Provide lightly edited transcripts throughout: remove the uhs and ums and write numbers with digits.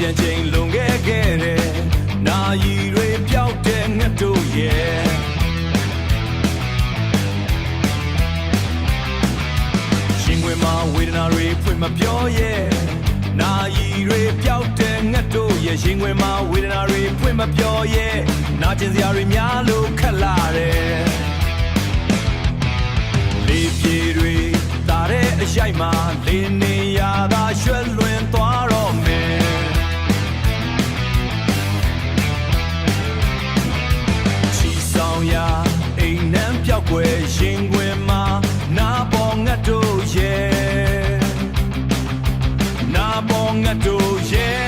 ပြန်ချိန်လွန်ခဲ့တဲ့နာရီတွေပျောက်တဲ့ငှက်တို့ရဲ့ရှင်ဝင်မှာဝေဒနာတွေဖွင့်မပြောရဲ့နာရီတွေပျောက်တဲ့ငှက်တို့ရဲ့ရှင်ဝင်မှာဝေဒနာတွေဖွင့်မပြောရဲ့နာကျင်စရာတွေများလို့ခက်လာတယ်လေးပြေတွေတာတဲ့အရိုက်မှာလေးနေရသာရွှဲလွင်သွားတော့မယ်ချီဆောင်ရာအိမ်နှံပျောက်ွယ်ရင်ခွင်မှာနာပေါ်ငတ်တို့ရဲ့နာပေါ်ငတ်တို့ရဲ့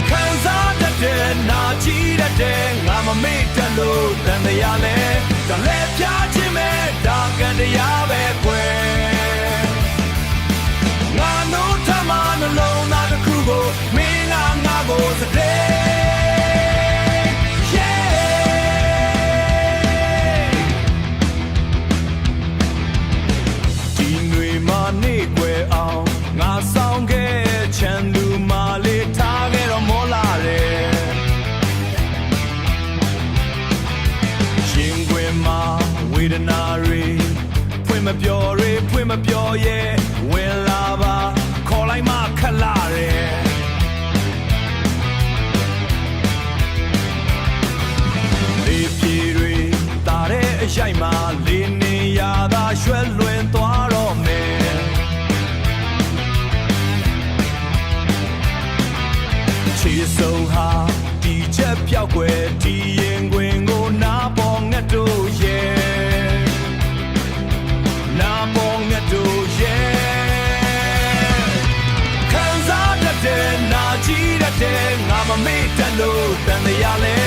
ခံစားတတ်တဲ့နာကြည့်တတ်တဲ့ငါမမေ့တတ်လို့တန်တရားလဲတလဲပြခြင်းမဲ့ဒါကန်တရားပဲကွယ်ငါတို့ထမနှလုံးသားတစ်ခုကိုမင်းကငါကိုစတဲ့ဒီຫນွေမှာနေွယ်အောင်ငါဆောင်ခဲ့ချမ်းလူမာလေးထားခဲ့တော့မောလာတယ်ရှင်ခွင်မှာဝေဒနာတွေဖွင့်မပြောတွေဖွင့်မပြောရဲ့ဝင်လာပါခေါ်လိုက်မှခက်လာတယ်လေးပြေတွေတာတဲ့အရိုက်မှာလေးနေရသာရွှဲလွင်သွားတော့မယ်ချီဆုံးဟာဒီချက်ပြောက်ွယ်ဒီရင်ခွင်ကိုနာပေါ်ငတ်တို့ရဲ့နာပေါ်ငတ်တို့ရဲ့ခံစားတတ်တဲ့နာကြည့်တတ်တဲ့ငါမမေ့တတ်လို့တန်တရားလဲ